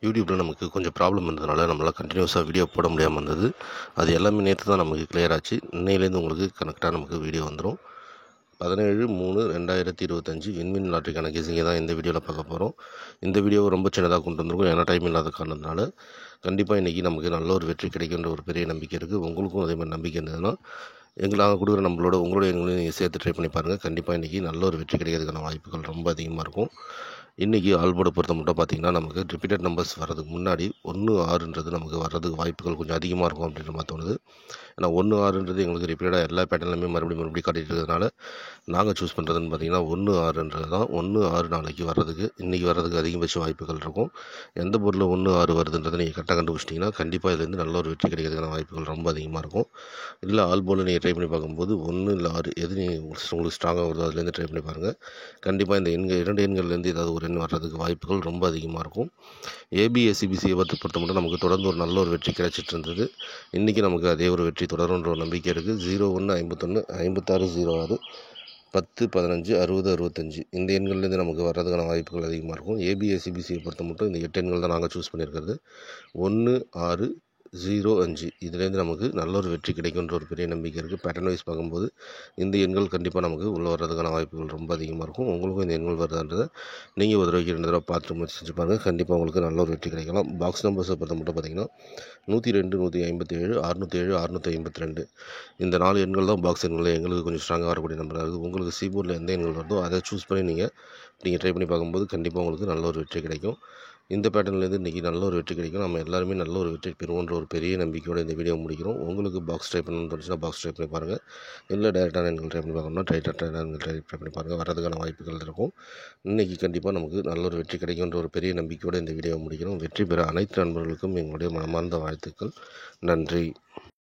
யூடியூப்பில் நமக்கு கொஞ்சம் ப்ராப்ளம் இருந்ததுனால நம்மளால் கண்டினியூஸாக வீடியோ போட முடியாமல் இருந்தது. அது எல்லாமே நேற்று தான் நமக்கு கிளியர் ஆச்சு. இன்னையிலேருந்து உங்களுக்கு கரெக்டாக நமக்கு வீடியோ வந்துடும். 17/3/2025 விண்மீன் லாட்டரிக்கான கெஸிங்கை தான் இந்த வீடியோவில் பார்க்க போகிறோம். இந்த வீடியோவை ரொம்ப சின்னதாக கொண்டு வந்திருக்கோம், ஏன்னா டைம் இல்லாத காரணத்தினால. கண்டிப்பாக இன்றைக்கி நமக்கு நல்ல ஒரு வெற்றி கிடைக்குன்ற ஒரு பெரிய நம்பிக்கை இருக்குது. உங்களுக்கும் அதே மாதிரி நம்பிக்கை இருந்ததுன்னா நாங்கள் கொடுக்குற உங்களுடைய எண்களையும் நீங்கள் சேர்த்து ட்ரை பண்ணி பாருங்கள். கண்டிப்பாக இன்றைக்கி நல்ல ஒரு வெற்றி கிடைக்கிறதுக்கான வாய்ப்புகள் ரொம்ப அதிகமாக இருக்கும். இன்றைக்கி ஆல்போர்டை பொறுத்த மட்டும் பார்த்திங்கன்னா நமக்கு ரிப்பீட்டட் நம்பர்ஸ் வர்றதுக்கு முன்னாடி 1, 6ன்றது நமக்கு வர்றதுக்கு வாய்ப்புகள் கொஞ்சம் அதிகமாக இருக்கும் அப்படின்ற மாதிரி தோணுது. ஏன்னா 1, 6ன்றது எங்களுக்கு ரிப்பீட்டடாக எல்லா பேட்டர்லையுமே மறுபடியும் காட்டிகிட்டு இருக்கிறதுனால நாங்கள் சூஸ் பண்ணுறதுன்னு பார்த்திங்கன்னா 1, 6ன்றது தான். 1, 6 நாளைக்கு வர்றதுக்கு இன்றைக்கி வர்றதுக்கு அதிகபட்ச வாய்ப்புகள் இருக்கும். எந்த பொருளில் 1, 6 வருதுன்றதை நீங்கள் கரெக்டாக கண்டுபிடிச்சிட்டிங்கன்னா கண்டிப்பாக இதுலேருந்து நல்ல ஒரு வெற்றி கிடைக்கிறதுக்கான வாய்ப்புகள் ரொம்ப அதிகமாக இருக்கும். இல்லை ஆல்போர்டில் நீங்கள் ட்ரை பண்ணி பார்க்கும்போது 1 இல்லை 6 எது உங்களுக்கு ஸ்ட்ராங்காக வருதோ அதுலேருந்து ட்ரை பண்ணி பாருங்கள். கண்டிப்பாக இந்த இரண்டு எண்கள்லேருந்து ஏதாவது ஒரு எண் வர்றதுக்கு வாய்ப்புகள் ரொம்ப அதிகமாக இருக்கும். ஏபிஎஸ்சிபிசியை பொறுத்த மட்டும் நமக்கு தொடர்ந்து ஒரு நல்ல ஒரு வெற்றி கிடைச்சிட்டு இருந்தது. இன்றைக்கி நமக்கு அதே ஒரு வெற்றி தொடருன்ற ஒரு நம்பிக்கை இருக்குது. 01 51 56 06 10 15 60 65 இந்த எண்கள்லேருந்து நமக்கு வர்றதுக்கான வாய்ப்புகள் அதிகமாக இருக்கும். ஏபிஎஸ்சிபிசியை பொறுத்த மட்டும் இந்த 8 எண்கள் தான் நாங்கள் சூஸ் பண்ணியிருக்கிறது. 1 6 05 இதுலேருந்து நமக்கு நல்ல ஒரு வெற்றி கிடைக்குன்ற ஒரு பெரிய நம்பிக்கை இருக்குது. பேட்டர்ன் வைஸ் பார்க்கும்போது இந்த எண்கள் கண்டிப்பாக நமக்கு உள்ளே வர்றதுக்கான வாய்ப்புகள் ரொம்ப அதிகமாக இருக்கும். உங்களுக்கும் இந்த எண்கள் வருதான்றதை நீங்கள் ஒரு தடவைக்கு 2 தடவை பார்த்து முயற்சி செஞ்சு பாருங்கள். கண்டிப்பாக உங்களுக்கு நல்ல ஒரு வெற்றி கிடைக்கலாம். பாக்ஸ் நம்பர்ஸை பொறுத்த மட்டும் பார்த்திங்கன்னா 102 157 607 652 இந்த 4 எண்கள் தான் பாக்ஸ் எண்களில் எங்களுக்கு கொஞ்சம் ஸ்ட்ராங்காக வரக்கூடிய நம்பராக இருக்குது. உங்களுக்கு சீபோர்டில் எந்த எண்கள் வருதோ அதை சூஸ் பண்ணி நீங்கள் ட்ரை பண்ணி பார்க்கும்போது கண்டிப்பாக உங்களுக்கு நல்ல ஒரு வெற்றி கிடைக்கும். இந்த பேட்டர்ன்லேருந்து இன்றைக்கி நல்ல ஒரு வெற்றி கிடைக்கும். நம்ம எல்லாருமே நல்ல ஒரு வெற்றி பெறுவோன்ற ஒரு பெரிய நம்பிக்கையோடு இந்த வீடியோ முடிக்கிறோம். உங்களுக்கு பாக்ஸ் ட்ரை பண்ணணும்னு தோணுச்சுன்னா பாக்ஸ் ட்ரை பண்ணி பாருங்கள். இல்லை டேரெக்டான எண்கள் ட்ரை பண்ணி பார்க்கணும்னா ட்ரை பண்ணி பாருங்கள். வர்றதுக்கான வாய்ப்புகள் இருக்கும். இன்றைக்கி கண்டிப்பாக நமக்கு நல்ல ஒரு வெற்றி கிடைக்குன்ற ஒரு பெரிய நம்பிக்கையோடு இந்த வீடியோ முடிக்கிறோம். வெற்றி பெற அனைத்து நண்பர்களுக்கும் எங்களுடைய மனமார்ந்த வாழ்த்துக்கள். நன்றி.